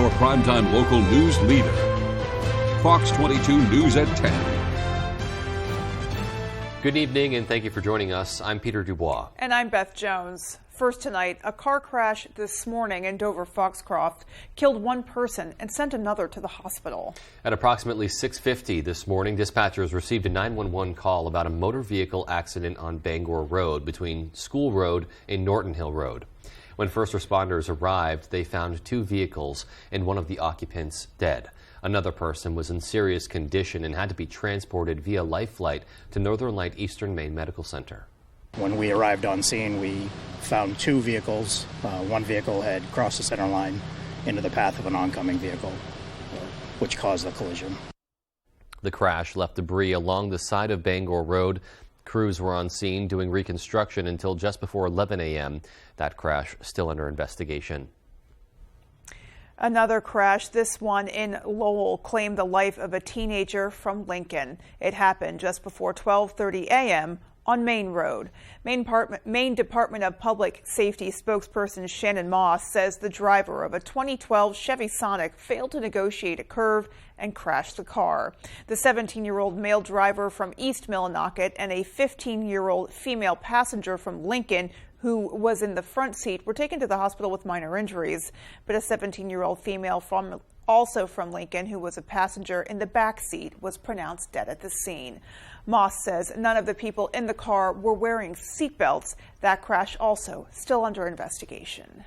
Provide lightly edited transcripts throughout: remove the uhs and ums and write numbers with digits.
your primetime local news leader. Fox 22 News at 10. Good evening and thank you for joining us. I'm Peter Dubois. And I'm Beth Jones. First tonight, a car crash this morning in Dover-Foxcroft killed one person and sent another to the hospital. At approximately 6:50 this morning, dispatchers received a 911 call about a motor vehicle accident on Bangor Road between School Road and Norton Hill Road. When first responders arrived, they found two vehicles and one of the occupants dead. Another person was in serious condition and had to be transported via life flight to Northern Light Eastern Maine Medical Center. When we arrived on scene, we found two vehicles. One vehicle had crossed the center line into the path of an oncoming vehicle, which caused the collision. The crash left debris along the side of Bangor Road. Crews were on scene doing reconstruction until just before 11 a.m. That crash still under investigation. Another crash, this one in Lowell, claimed the life of a teenager from Lincoln. It happened just before 12:30 a.m. on Main Road. Maine Department of Public Safety spokesperson Shannon Moss says the driver of a 2012 Chevy Sonic failed to negotiate a curve and crashed the car. The 17-year-old male driver from East Millinocket and a 15-year-old female passenger from Lincoln who was in the front seat were taken to the hospital with minor injuries. But a 17-year-old female also from Lincoln, who was a passenger in the back seat, was pronounced dead at the scene. Moss says none of the people in the car were wearing seatbelts. That crash also still under investigation.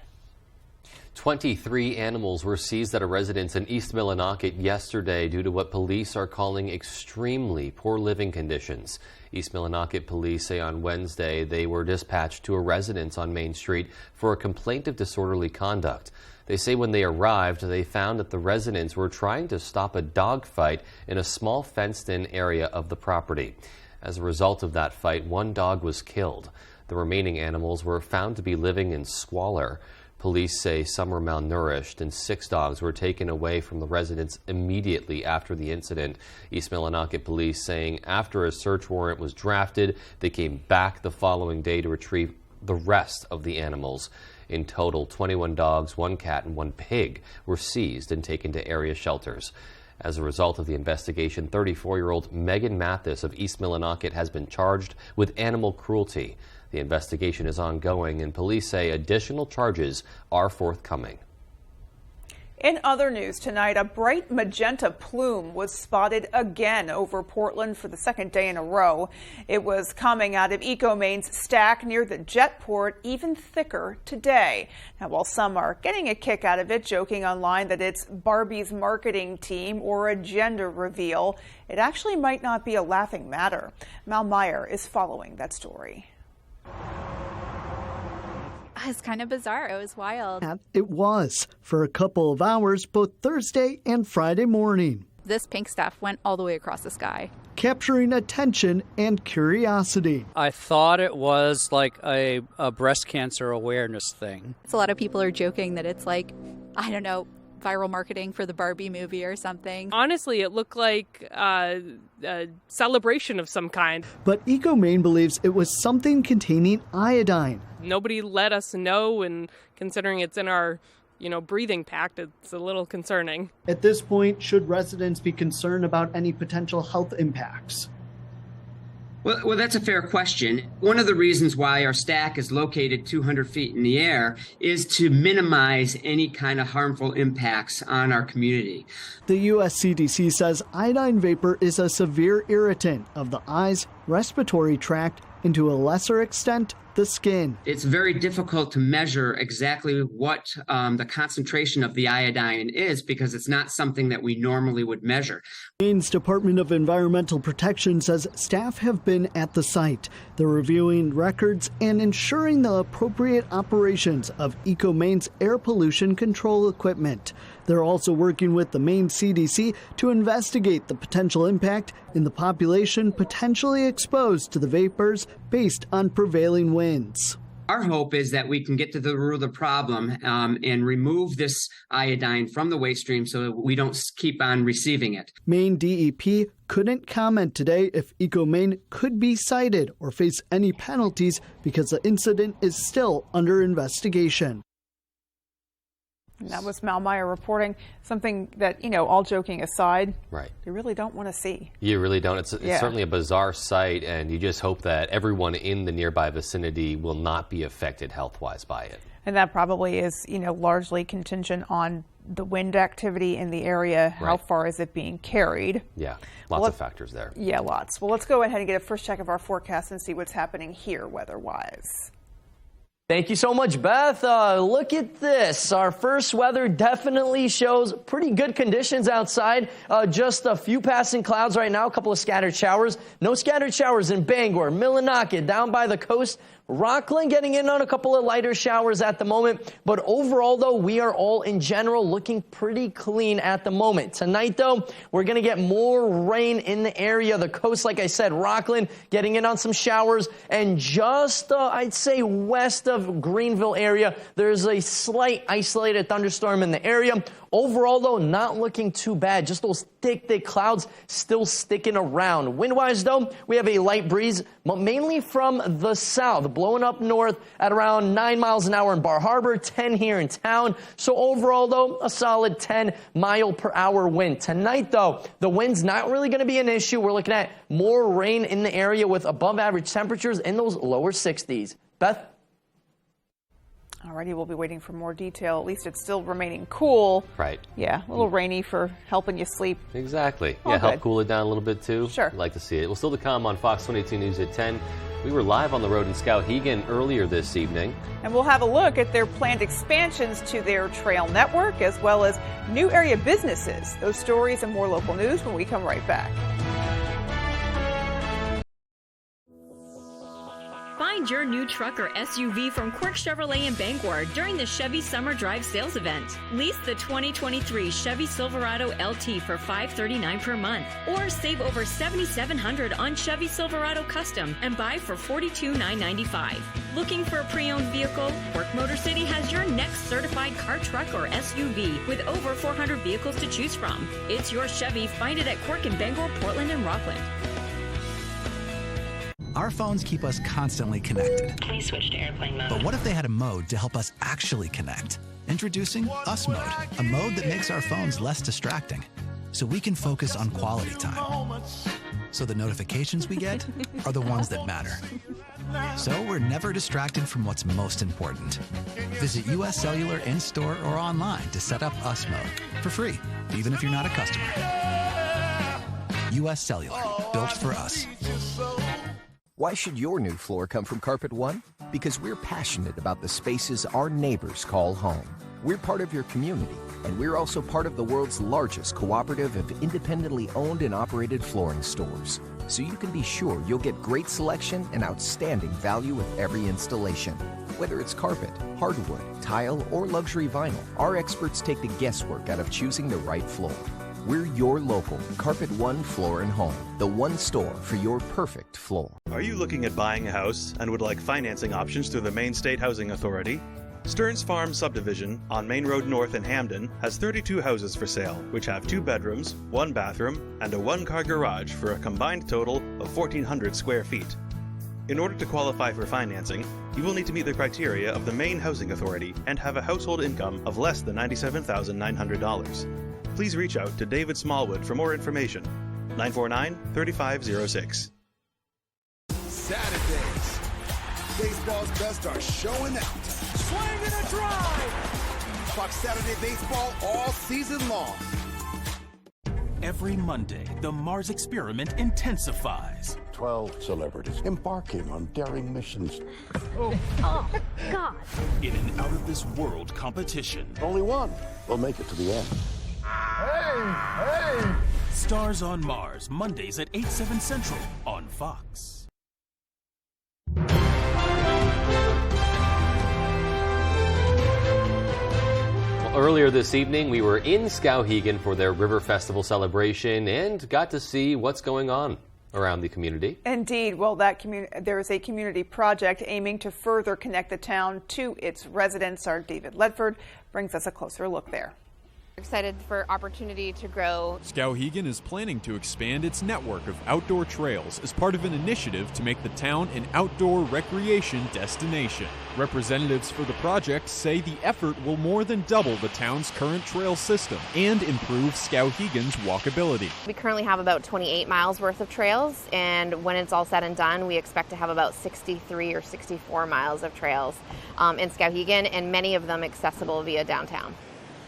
23 animals were seized at a residence in East Millinocket yesterday due to what police are calling extremely poor living conditions. East Millinocket police say on Wednesday they were dispatched to a residence on Main Street for a complaint of disorderly conduct. They say when they arrived, they found that the residents were trying to stop a dog fight in a small fenced-in area of the property. As a result of that fight, one dog was killed. The remaining animals were found to be living in squalor. Police say some were malnourished and 6 dogs were taken away from the residents immediately after the incident. East Millinocket police saying after a search warrant was drafted, they came back the following day to retrieve the rest of the animals. In total, 21 dogs, 1 cat, and 1 pig were seized and taken to area shelters. As a result of the investigation, 34-year-old Megan Mathis of East Millinocket has been charged with animal cruelty. The investigation is ongoing, and police say additional charges are forthcoming. In other news tonight, a bright magenta plume was spotted again over Portland for the second day in a row. It was coming out of EcoMaine's stack near the Jetport, even thicker today. Now, while some are getting a kick out of it, joking online that it's Barbie's marketing team or a gender reveal, it actually might not be a laughing matter. Mal Meyer is following that story. It's kind of bizarre. It was wild. It was for a couple of hours, both Thursday and Friday morning. This pink stuff went all the way across the sky, capturing attention and curiosity. I thought it was like a breast cancer awareness thing. So a lot of people are joking that it's like, I don't know, viral marketing for the Barbie movie or something. Honestly, it looked like a celebration of some kind. But EcoMaine believes it was something containing iodine. Nobody let us know, and considering it's in our, breathing pact, it's a little concerning. At this point, should residents be concerned about any potential health impacts? Well, that's a fair question. One of the reasons why our stack is located 200 feet in the air is to minimize any kind of harmful impacts on our community. The U.S. CDC says iodine vapor is a severe irritant of the eyes, respiratory tract, and to a lesser extent, the skin. It's very difficult to measure exactly what the concentration of the iodine is because it's not something that we normally would measure. Maine's Department of Environmental Protection says staff have been at the site. They're reviewing records and ensuring the appropriate operations of EcoMaine's air pollution control equipment. They're also working with the Maine CDC to investigate the potential impact in the population potentially exposed to the vapors based on prevailing winds. Our hope is that we can get to the root of the problem and remove this iodine from the waste stream so that we don't keep on receiving it. Maine DEP couldn't comment today if EcoMaine could be cited or face any penalties because the incident is still under investigation. And that was Mal Meyer reporting something that, all joking aside, right, you really don't want to see. You really don't. It's certainly a bizarre sight, and you just hope that everyone in the nearby vicinity will not be affected health-wise by it. And that probably is, largely contingent on the wind activity in the area. How far is it being carried? Yeah, lots of factors there. Yeah, lots. Well, let's go ahead and get a first check of our forecast and see what's happening here weather-wise. Thank you so much, Beth. Look at this. Our first weather definitely shows pretty good conditions outside. Just a few passing clouds right now, a couple of scattered showers. No scattered showers in Bangor, Millinocket, down by the coast. Rockland getting in on a couple of lighter showers at the moment. But overall, though, we are all in general looking pretty clean at the moment. Tonight, though, we're going to get more rain in the area. The coast, like I said, Rockland getting in on some showers. And just, I'd say, west of Greenville area, there's a slight isolated thunderstorm in the area. Overall, though, not looking too bad. Just those thick clouds still sticking around. Wind-wise, though, we have a light breeze, but mainly from the south, blowing up north at around 9 miles an hour in Bar Harbor, 10 here in town. So overall, though, a solid 10-mile-per-hour wind. Tonight, though, the wind's not really going to be an issue. We're looking at more rain in the area with above-average temperatures in those lower 60s. Beth? Alrighty, we'll be waiting for more detail. At least it's still remaining cool. Right. Yeah, a little rainy for helping you sleep. Exactly. All yeah, good. Help cool it down a little bit too. Sure. I'd like to see it. Well, still to come on Fox 22 News at 10. We were live on the road in Skowhegan earlier this evening. And we'll have a look at their planned expansions to their trail network, as well as new area businesses. Those stories and more local news when we come right back. Find your new truck or SUV from Quirk Chevrolet in Bangor during the Chevy Summer Drive sales event. Lease the 2023 Chevy Silverado LT for $539 per month, or save over $7,700 on Chevy Silverado Custom and buy for $42,995. Looking for a pre-owned vehicle? Quirk Motor City has your next certified car, truck, or SUV with over 400 vehicles to choose from. It's your Chevy. Find it at Quirk in Bangor, Portland, and Rockland. Our phones keep us constantly connected. Please switch to airplane mode. But what if they had a mode to help us actually connect? Introducing Us Mode, a mode that makes our phones less distracting, so we can focus on quality time. So the notifications we get are the ones that matter. So we're never distracted from what's most important. Visit US Cellular in-store or online to set up Us Mode for free, even if you're not a customer. US Cellular, built for us. Why should your new floor come from Carpet One? Because we're passionate about the spaces our neighbors call home. We're part of your community, and we're also part of the world's largest cooperative of independently owned and operated flooring stores. So you can be sure you'll get great selection and outstanding value with every installation. Whether it's carpet, hardwood, tile, or luxury vinyl, our experts take the guesswork out of choosing the right floor. We're your local Carpet One Floor and Home, the one store for your perfect floor. Are you looking at buying a house and would like financing options through the Maine State Housing Authority? Stearns Farm Subdivision on Main Road North in Hamden has 32 houses for sale, which have 2 bedrooms, 1 bathroom, and a 1-car garage for a combined total of 1,400 square feet. In order to qualify for financing, you will need to meet the criteria of the Maine Housing Authority and have a household income of less than $97,900. Please reach out to David Smallwood for more information. 949-3506. Saturdays, baseball's best are showing out. Swing and a drive. Fox Saturday Baseball all season long. Every Monday, the Mars experiment intensifies. 12 celebrities embarking on daring missions. Oh, God. In an out-of-this-world competition. Only one will make it to the end. Hey! Stars on Mars, Mondays at 8/7 Central on Fox. Earlier this evening, we were in Skowhegan for their River Festival celebration and got to see what's going on around the community. Indeed. Well, there is a community project aiming to further connect the town to its residents. Our David Ledford brings us a closer look there. Excited for opportunity to grow. Skowhegan is planning to expand its network of outdoor trails as part of an initiative to make the town an outdoor recreation destination. Representatives for the project say the effort will more than double the town's current trail system and improve Skowhegan's walkability. We currently have about 28 miles worth of trails, and when it's all said and done, we expect to have about 63 or 64 miles of trails in Skowhegan, and many of them accessible via downtown.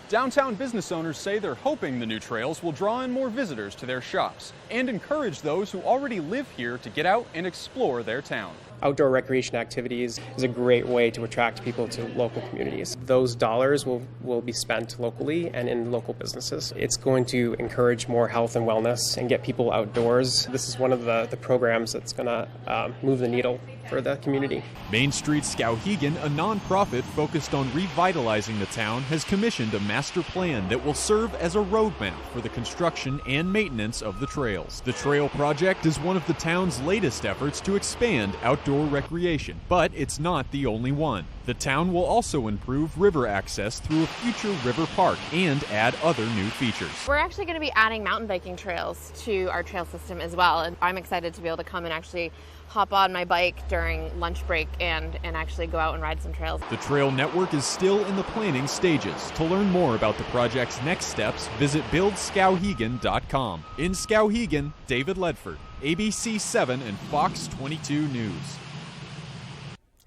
Downtown business owners say they're hoping the new trails will draw in more visitors to their shops and encourage those who already live here to get out and explore their town. Outdoor recreation activities is a great way to attract people to local communities. Those dollars will be spent locally and in local businesses. It's going to encourage more health and wellness and get people outdoors. This is one of the programs that's going to move the needle for the community. Main Street Skowhegan, a nonprofit focused on revitalizing the town, has commissioned a master plan that will serve as a roadmap for the construction and maintenance of the trails. The trail project is one of the town's latest efforts to expand outdoor recreation, but it's not the only one. The town will also improve river access through a future river park and add other new features. We're actually going to be adding mountain biking trails to our trail system as well, and I'm excited to be able to come and actually hop on my bike during lunch break and actually go out and ride some trails. The trail network is still in the planning stages. To learn more about the project's next steps, visit buildskowhegan.com. In Skowhegan, David Ledford, ABC 7 and Fox 22 News.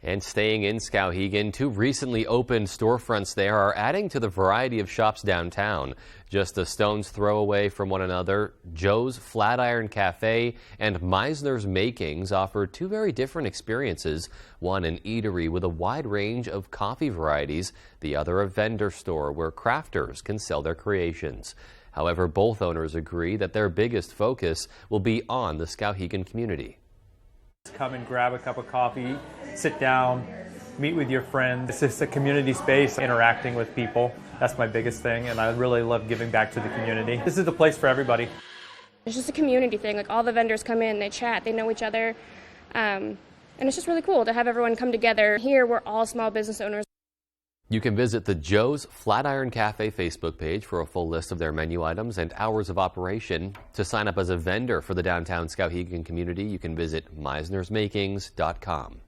And staying in Skowhegan, two recently opened storefronts there are adding to the variety of shops downtown. Just a stone's throw away from one another, Joe's Flatiron Cafe and Meisner's Makings offer two very different experiences. One an eatery with a wide range of coffee varieties, the other a vendor store where crafters can sell their creations. However, both owners agree that their biggest focus will be on the Skowhegan community. Come and grab a cup of coffee, sit down, meet with your friends. It's just a community space, interacting with people. That's my biggest thing, and I really love giving back to the community. This is the place for everybody. It's just a community thing. Like, all the vendors come in, they chat, they know each other, and it's just really cool to have everyone come together. Here, we're all small business owners. You can visit the Joe's Flatiron Cafe Facebook page for a full list of their menu items and hours of operation. To sign up as a vendor for the downtown Skowhegan community, you can visit meisnersmakings.com.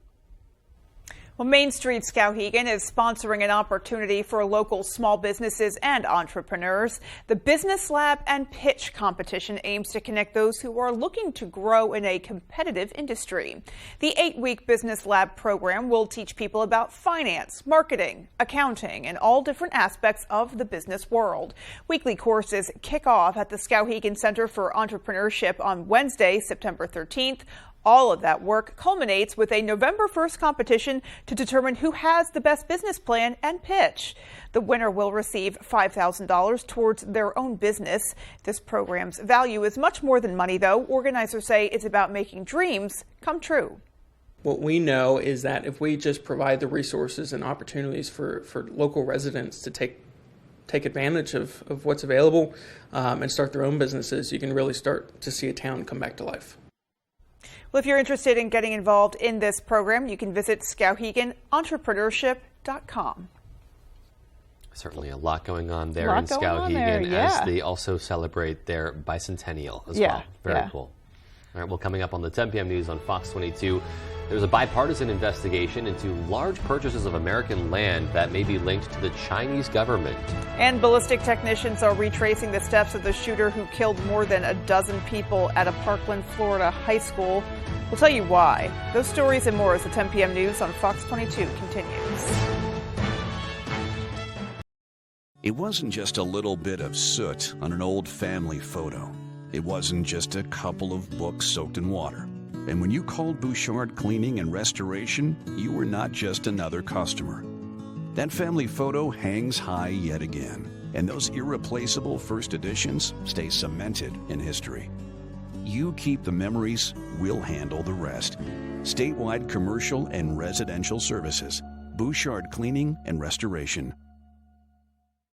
Well, Main Street Skowhegan is sponsoring an opportunity for local small businesses and entrepreneurs. The Business Lab and Pitch competition aims to connect those who are looking to grow in a competitive industry. The 8-week Business Lab program will teach people about finance, marketing, accounting, and all different aspects of the business world. Weekly courses kick off at the Skowhegan Center for Entrepreneurship on Wednesday, September 13th. All of that work culminates with a November 1st competition to determine who has the best business plan and pitch. The winner will receive $5,000 towards their own business. This program's value is much more than money, though. Organizers say it's about making dreams come true. What we know is that if we just provide the resources and opportunities for local residents to take advantage of what's available and start their own businesses, you can really start to see a town come back to life. Well, if you're interested in getting involved in this program, you can visit SkowheganEntrepreneurship.com. Certainly a lot going on there in Skowhegan as they also celebrate their bicentennial as well. Very cool. All right, well, coming up on the 10 p.m. news on Fox 22, there's a bipartisan investigation into large purchases of American land that may be linked to the Chinese government. And ballistic technicians are retracing the steps of the shooter who killed more than a dozen people at a Parkland, Florida high school. We'll tell you why. Those stories and more as the 10 p.m. news on Fox 22 continues. It wasn't just a little bit of soot on an old family photo. It wasn't just a couple of books soaked in water. And when you called Bouchard Cleaning and Restoration, you were not just another customer. That family photo hangs high yet again, and those irreplaceable first editions stay cemented in history. You keep the memories, we'll handle the rest. Statewide commercial and residential services. Bouchard Cleaning and Restoration.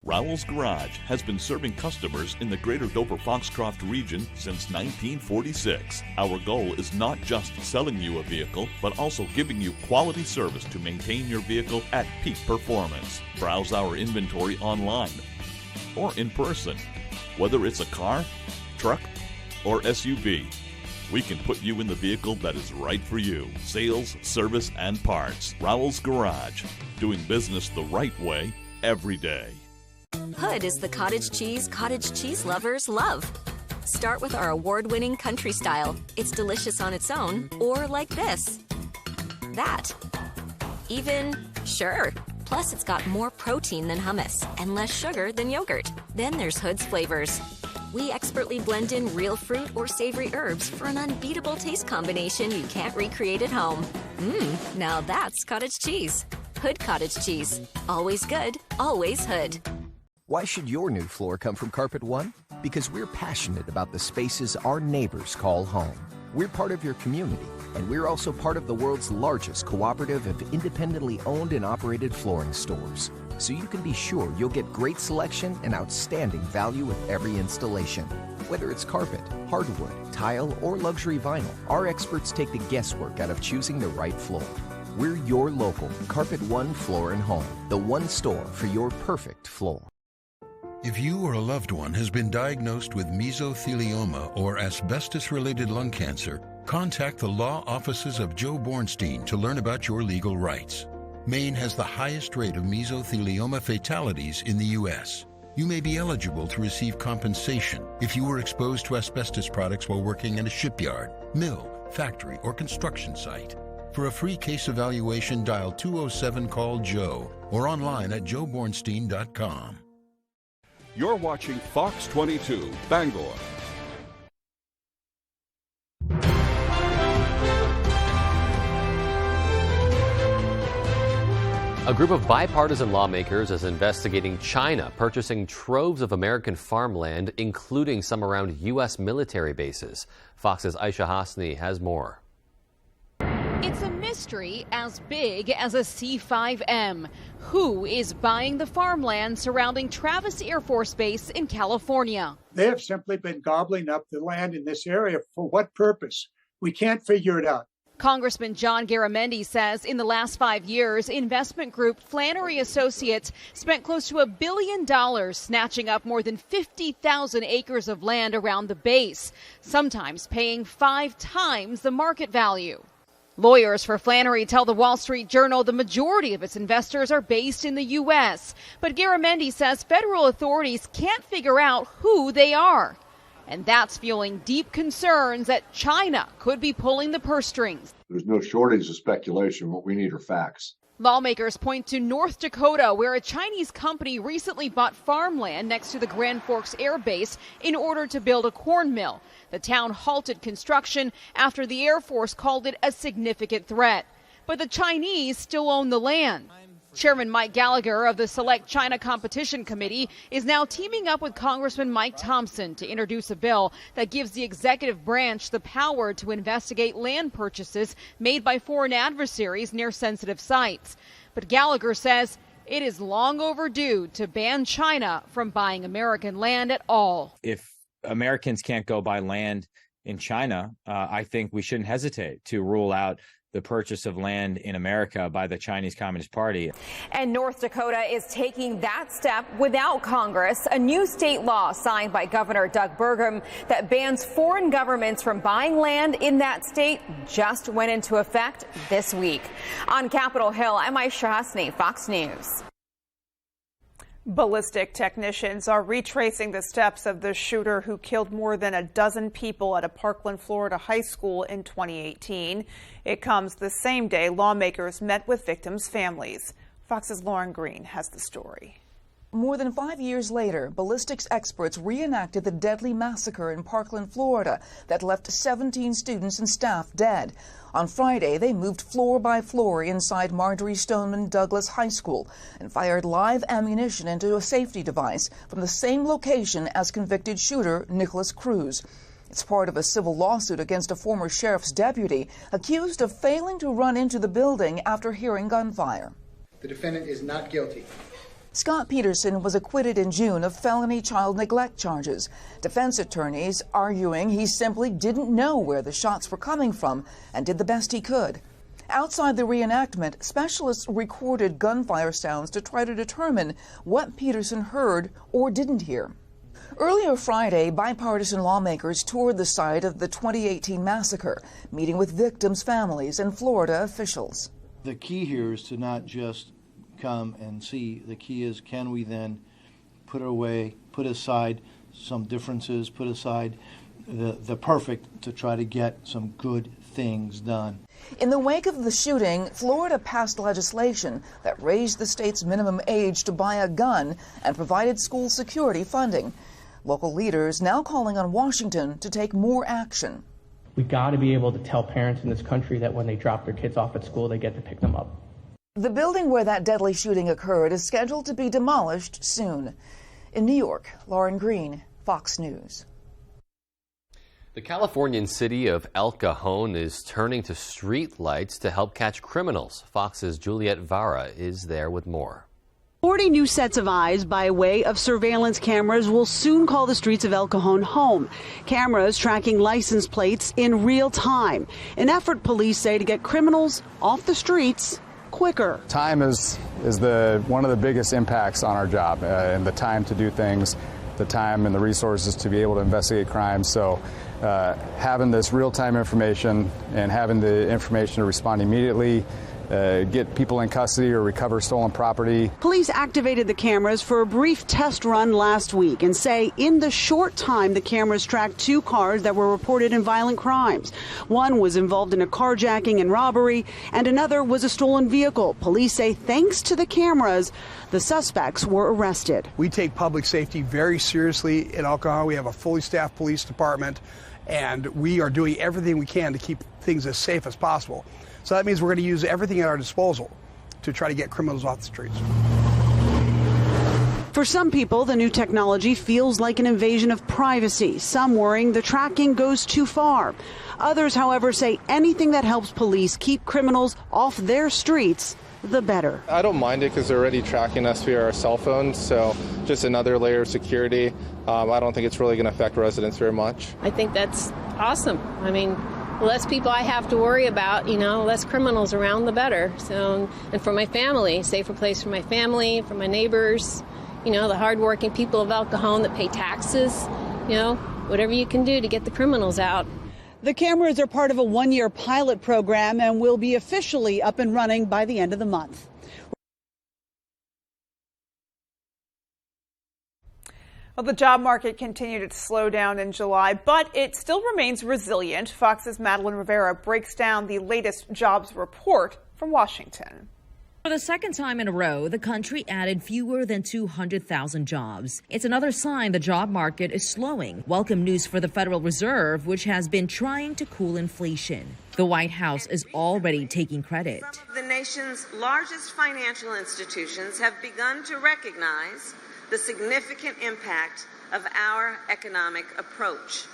Rowell's Garage has been serving customers in the greater Dover-Foxcroft region since 1946. Our goal is not just selling you a vehicle, but also giving you quality service to maintain your vehicle at peak performance. Browse our inventory online or in person. Whether it's a car, truck, or SUV, we can put you in the vehicle that is right for you. Sales, service, and parts. Rowell's Garage. Doing business the right way every day. Hood is the cottage cheese lovers love. Start with our award-winning country style. It's delicious on its own, or like this. That. Even, sure. Plus, it's got more protein than hummus and less sugar than yogurt. Then there's Hood's flavors. We expertly blend in real fruit or savory herbs for an unbeatable taste combination you can't recreate at home. Now that's cottage cheese. Hood cottage cheese. Always good, always Hood. Why should your new floor come from Carpet One? Because we're passionate about the spaces our neighbors call home. We're part of your community, and we're also part of the world's largest cooperative of independently owned and operated flooring stores. So you can be sure you'll get great selection and outstanding value with every installation. Whether it's carpet, hardwood, tile, or luxury vinyl, our experts take the guesswork out of choosing the right floor. We're your local Carpet One Floor and Home, the one store for your perfect floor. If you or a loved one has been diagnosed with mesothelioma or asbestos-related lung cancer, contact the law offices of Joe Bornstein to learn about your legal rights. Maine has the highest rate of mesothelioma fatalities in the U.S. You may be eligible to receive compensation if you were exposed to asbestos products while working in a shipyard, mill, factory, or construction site. For a free case evaluation, dial 207-CALL-JOE or online at joebornstein.com. You're watching Fox 22, Bangor. A group of bipartisan lawmakers is investigating China purchasing troves of American farmland, including some around U.S. military bases. Fox's Aisha Hasni has more. It's a mystery as big as a C-5M. Who is buying the farmland surrounding Travis Air Force Base in California? They have simply been gobbling up the land in this area. For what purpose? We can't figure it out. Congressman John Garamendi says in the last 5 years, investment group Flannery Associates spent close to $1 billion snatching up more than 50,000 acres of land around the base, sometimes paying 5 times the market value. Lawyers for Flannery tell the Wall Street Journal the majority of its investors are based in the U.S. But Garamendi says federal authorities can't figure out who they are. And that's fueling deep concerns that China could be pulling the purse strings. There's no shortage of speculation. What we need are facts. Lawmakers point to North Dakota, where a Chinese company recently bought farmland next to the Grand Forks Air Base in order to build a corn mill. The town halted construction after the Air Force called it a significant threat. But the Chinese still own the land. Chairman Mike Gallagher of the Select China Competition Committee is now teaming up with Congressman Mike Thompson to introduce a bill that gives the executive branch the power to investigate land purchases made by foreign adversaries near sensitive sites. But Gallagher says it is long overdue to ban China from buying American land at all. If Americans can't go buy land in China, I think we shouldn't hesitate to rule out the purchase of land in America by the Chinese Communist Party. And North Dakota is taking that step without Congress. A new state law signed by Governor Doug Burgum that bans foreign governments from buying land in that state just went into effect this week. On Capitol Hill, I'm Aisha Hasni, Fox News. Ballistic technicians are retracing the steps of the shooter who killed more than a dozen people at a Parkland, Florida high school in 2018. It comes the same day lawmakers met with victims' families. Fox's Lauren Green has the story. More than 5 years later, ballistics experts reenacted the deadly massacre in Parkland, Florida that left 17 students and staff dead. On Friday, they moved floor by floor inside Marjorie Stoneman Douglas High School and fired live ammunition into a safety device from the same location as convicted shooter Nicholas Cruz. It's part of a civil lawsuit against a former sheriff's deputy accused of failing to run into the building after hearing gunfire. The defendant is not guilty. Scott Peterson was acquitted in June of felony child neglect charges. Defense attorneys arguing he simply didn't know where the shots were coming from and did the best he could. Outside the reenactment, specialists recorded gunfire sounds to try to determine what Peterson heard or didn't hear. Earlier Friday, bipartisan lawmakers toured the site of the 2018 massacre, meeting with victims' families and Florida officials. The key here is to not just come and see. The key is, can we then put aside some differences, put aside the perfect to try to get some good things done. In the wake of the shooting, Florida passed legislation that raised the state's minimum age to buy a gun and provided school security funding. Local leaders now calling on Washington to take more action. We got to be able to tell parents in this country that when they drop their kids off at school, they get to pick them up. The building where that deadly shooting occurred is scheduled to be demolished soon. In New York, Lauren Green, Fox News. The Californian city of El Cajon is turning to street lights to help catch criminals. Fox's Juliet Vara is there with more. 40 new sets of eyes by way of surveillance cameras will soon call the streets of El Cajon home. Cameras tracking license plates in real time. An effort, police say, to get criminals off the streets quicker. Time is one of the biggest impacts on our job, and the time to do things, the time and the resources to be able to investigate crimes. So having this real-time information and having the information to respond immediately, get people in custody or recover stolen property. Police activated the cameras for a brief test run last week and say in the short time the cameras tracked 2 cars that were reported in violent crimes. One was involved in a carjacking and robbery, and another was a stolen vehicle. Police say thanks to the cameras, the suspects were arrested. We take public safety very seriously in El Cajon. We have a fully staffed police department, and we are doing everything we can to keep things as safe as possible. So that means we're going to use everything at our disposal to try to get criminals off the streets. For some people, the new technology feels like an invasion of privacy, some worrying the tracking goes too far. Others, however, say anything that helps police keep criminals off their streets, the better. I don't mind it because they're already tracking us via our cell phones, so just another layer of security. I don't think it's really going to affect residents very much. I think that's awesome. I mean, the less people I have to worry about, less criminals around, the better. So, and for my family, safer place for my family, for my neighbors, the hardworking people of El Cajon that pay taxes, whatever you can do to get the criminals out. The cameras are part of a 1-year pilot program and will be officially up and running by the end of the month. Well, the job market continued to slow down in July, but it still remains resilient. Fox's Madeline Rivera breaks down the latest jobs report from Washington. For the second time in a row, the country added fewer than 200,000 jobs. It's another sign the job market is slowing. Welcome news for the Federal Reserve, which has been trying to cool inflation. The White House is already taking credit. Some of the nation's largest financial institutions have begun to recognize the significant impact of our economic approach.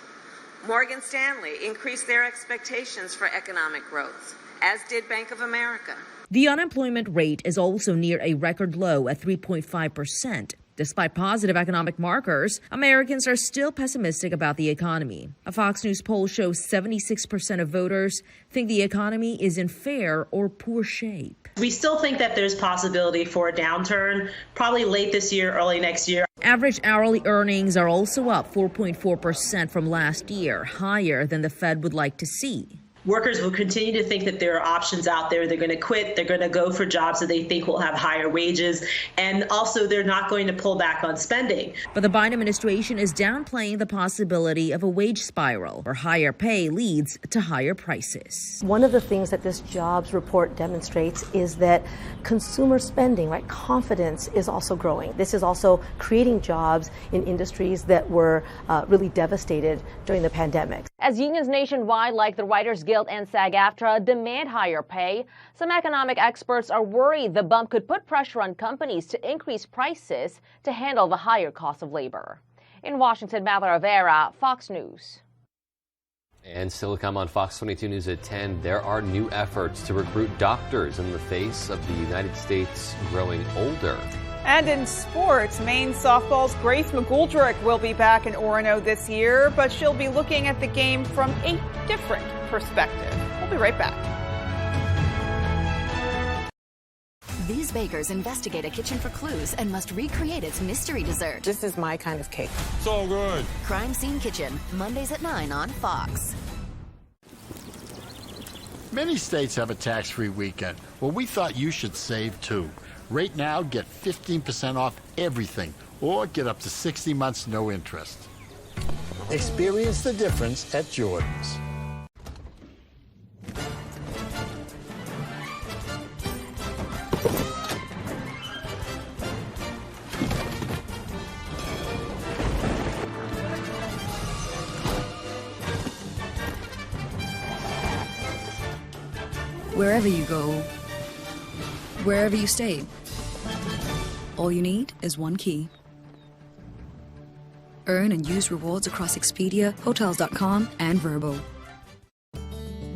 Morgan Stanley increased their expectations for economic growth, as did Bank of America. The unemployment rate is also near a record low at 3.5%. Despite positive economic markers, Americans are still pessimistic about the economy. A Fox News poll shows 76% of voters think the economy is in fair or poor shape. We still think that there's possibility for a downturn, probably late this year, early next year. Average hourly earnings are also up 4.4% from last year, higher than the Fed would like to see. Workers will continue to think that there are options out there. They're going to quit. They're going to go for jobs that they think will have higher wages. And also, they're not going to pull back on spending. But the Biden administration is downplaying the possibility of a wage spiral where higher pay leads to higher prices. One of the things that this jobs report demonstrates is that consumer spending, confidence is also growing. This is also creating jobs in industries that were really devastated during the pandemic. As unions nationwide, like the Writers Guild and SAG-AFTRA, demand higher pay, some economic experts are worried the bump could put pressure on companies to increase prices to handle the higher cost of labor. In Washington, Madeline Rivera, Fox News. And still to come on Fox 22 News at 10, there are new efforts to recruit doctors in the face of the United States growing older. And in sports, Maine softball's Grace McGoldrick will be back in Orono this year, but she'll be looking at the game from a different perspective. We'll be right back. These bakers investigate a kitchen for clues and must recreate its mystery dessert. This is my kind of cake. So good. Crime Scene Kitchen, Mondays at 9 on Fox. Many states have a tax-free weekend. Well, we thought you should save too. Right now, get 15% off everything, or get up to 60 months no interest. Experience the difference at Jordan's. Wherever you go, wherever you stay, all you need is one key. Earn and use rewards across Expedia, Hotels.com, and Vrbo.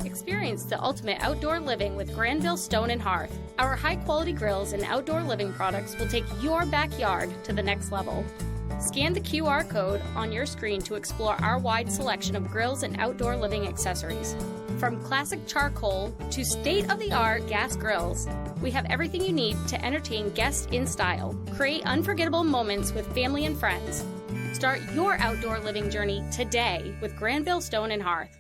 Experience the ultimate outdoor living with Granville Stone and Hearth. Our high-quality grills and outdoor living products will take your backyard to the next level. Scan the QR code on your screen to explore our wide selection of grills and outdoor living accessories. From classic charcoal to state-of-the-art gas grills, we have everything you need to entertain guests in style. Create unforgettable moments with family and friends. Start your outdoor living journey today with Granville Stone and Hearth.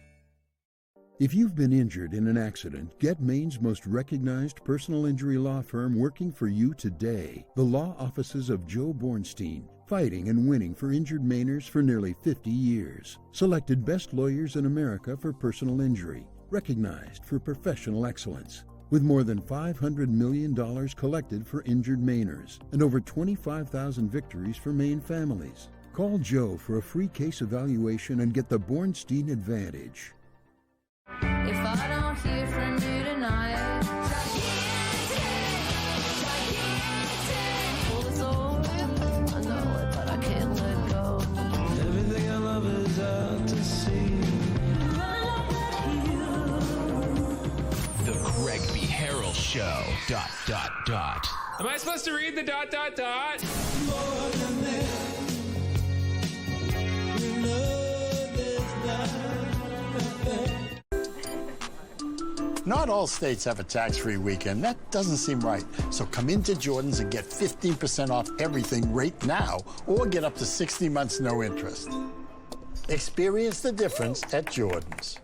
If you've been injured in an accident, get Maine's most recognized personal injury law firm working for you today. The law offices of Joe Bornstein, fighting and winning for injured Mainers for nearly 50 years. Selected best lawyers in America for personal injury. Recognized for professional excellence. With more than $500 million collected for injured Mainers and over 25,000 victories for Maine families. Call Joe for a free case evaluation and get the Bornstein Advantage. If I don't hear from you tonight, I know it, but I can't let go. Everything I love is out to sea. The Greg B. Harrell Show. ... Am I supposed to read the ... More than this. You know there's nothing. Not all states have a tax-free weekend. That doesn't seem right. So come into Jordan's and get 15% off everything right now, or get up to 60 months no interest. Experience the difference at Jordan's.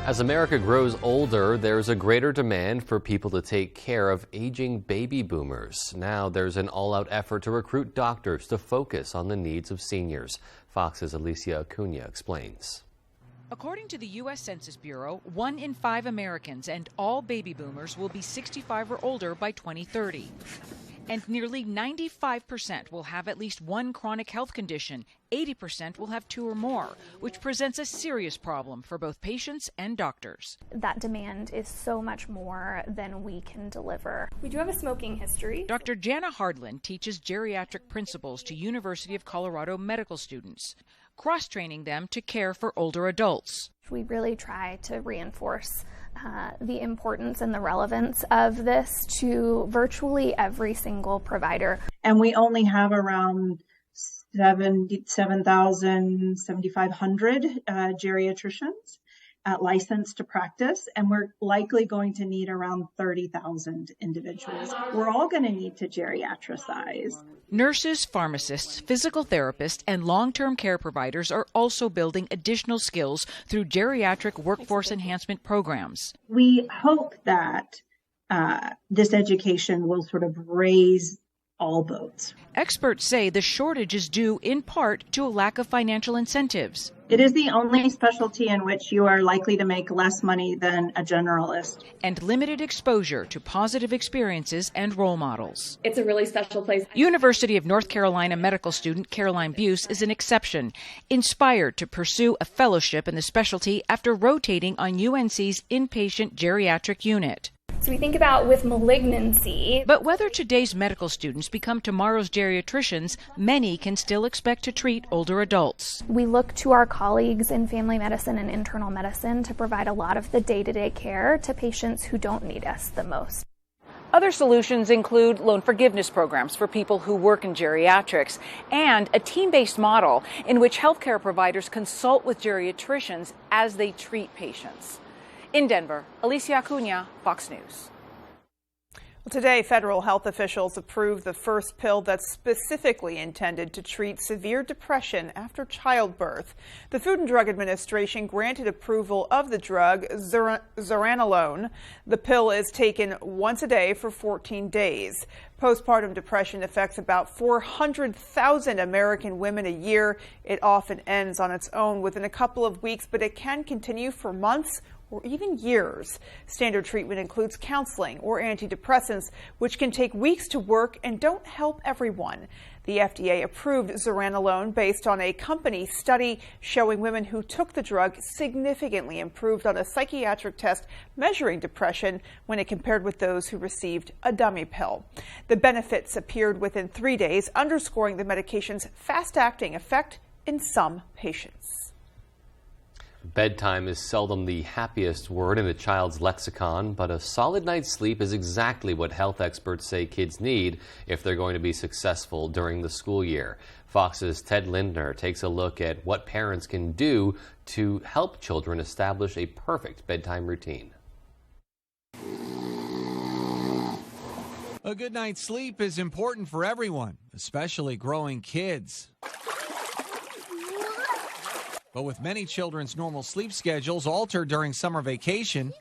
As America grows older, there's a greater demand for people to take care of aging baby boomers. Now there's an all-out effort to recruit doctors to focus on the needs of seniors. Fox's Alicia Acuna explains. According to the U.S. Census Bureau, 1 in 5 Americans and all baby boomers will be 65 or older by 2030. And nearly 95% will have at least one chronic health condition. 80% will have 2 or more, which presents a serious problem for both patients and doctors. That demand is so much more than we can deliver. We do have a smoking history. Dr. Jana Hardland teaches geriatric principles to University of Colorado medical students, cross-training them to care for older adults. We really try to reinforce the importance and the relevance of this to virtually every single provider. And we only have around 7,500 geriatricians licensed to practice, and we're likely going to need around 30,000 individuals. We're all going to need to geriatricize. Nurses, pharmacists, physical therapists, and long-term care providers are also building additional skills through geriatric workforce enhancement programs. We hope that this education will sort of raise all boats. Experts say the shortage is due in part to a lack of financial incentives. It is the only specialty in which you are likely to make less money than a generalist. And limited exposure to positive experiences and role models. It's a really special place. University of North Carolina medical student Caroline Buse is an exception, inspired to pursue a fellowship in the specialty after rotating on UNC's inpatient geriatric unit. So we think about with malignancy. But whether today's medical students become tomorrow's geriatricians, many can still expect to treat older adults. We look to our colleagues in family medicine and internal medicine to provide a lot of the day-to-day care to patients who don't need us the most. Other solutions include loan forgiveness programs for people who work in geriatrics and a team-based model in which healthcare providers consult with geriatricians as they treat patients. In Denver, Alicia Acuna, Fox News. Today, federal health officials approved the first pill that's specifically intended to treat severe depression after childbirth. The Food and Drug Administration granted approval of the drug zuranolone. The pill is taken once a day for 14 days. Postpartum depression affects about 400,000 American women a year. It often ends on its own within a couple of weeks, but it can continue for months or even years. Standard treatment includes counseling or antidepressants, which can take weeks to work and don't help everyone. The FDA approved zuranolone based on a company study showing women who took the drug significantly improved on a psychiatric test measuring depression when it compared with those who received a dummy pill. The benefits appeared within 3 days, underscoring the medication's fast-acting effect in some patients. Bedtime is seldom the happiest word in a child's lexicon, but a solid night's sleep is exactly what health experts say kids need if they're going to be successful during the school year. Fox's Ted Lindner takes a look at what parents can do to help children establish a perfect bedtime routine. A good night's sleep is important for everyone, especially growing kids. But with many children's normal sleep schedules altered during summer vacation,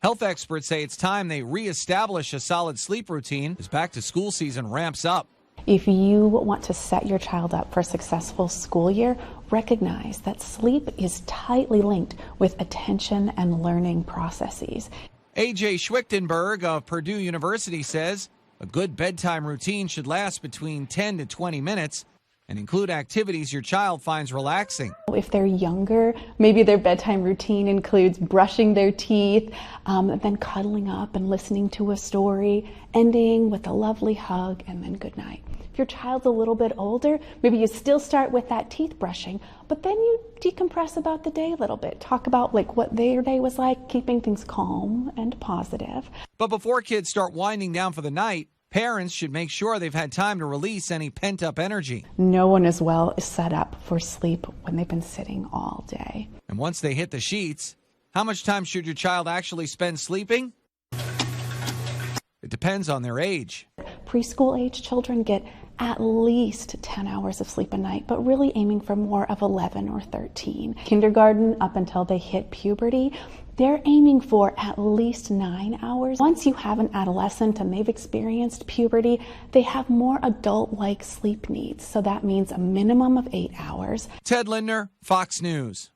health experts say it's time they reestablish a solid sleep routine as back-to-school season ramps up. If you want to set your child up for a successful school year, recognize that sleep is tightly linked with attention and learning processes. A.J. Schwichtenberg of Purdue University says a good bedtime routine should last between 10 to 20 minutes and include activities your child finds relaxing. If they're younger, maybe their bedtime routine includes brushing their teeth, then cuddling up and listening to a story, ending with a lovely hug, and then good night. If your child's a little bit older, maybe you still start with that teeth brushing, but then you decompress about the day a little bit. Talk about what their day was like, keeping things calm and positive. But before kids start winding down for the night, parents should make sure they've had time to release any pent-up energy. No one is well set up for sleep when they've been sitting all day. And once they hit the sheets, how much time should your child actually spend sleeping? It depends on their age. Preschool age children get at least 10 hours of sleep a night, but really aiming for more of 11 or 13. Kindergarten up until they hit puberty, they're aiming for at least 9 hours. Once you have an adolescent and they've experienced puberty, they have more adult-like sleep needs. So that means a minimum of 8 hours. Ted Lindner, Fox News.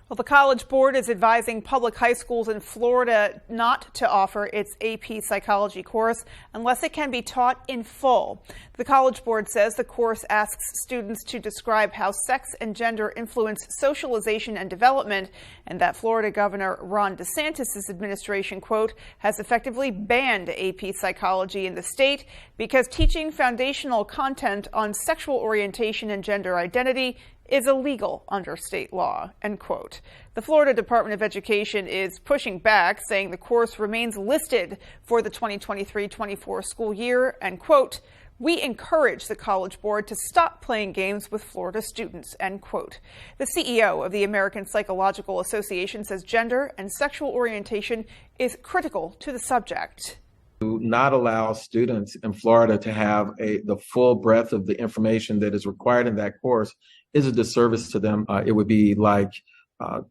Well, the College Board is advising public high schools in Florida not to offer its AP Psychology course unless it can be taught in full. The College Board says the course asks students to describe how sex and gender influence socialization and development, and that Florida Governor Ron DeSantis' administration, quote, has effectively banned AP Psychology in the state because teaching foundational content on sexual orientation and gender identity is illegal under state law, end quote. The Florida Department of Education is pushing back, saying the course remains listed for the 2023-24 school year, and quote, we encourage the College Board to stop playing games with Florida students, end quote. The CEO of the American Psychological Association says gender and sexual orientation is critical to the subject. To not allow students in Florida to have the full breadth of the information that is required in that course is a disservice to them. It would be like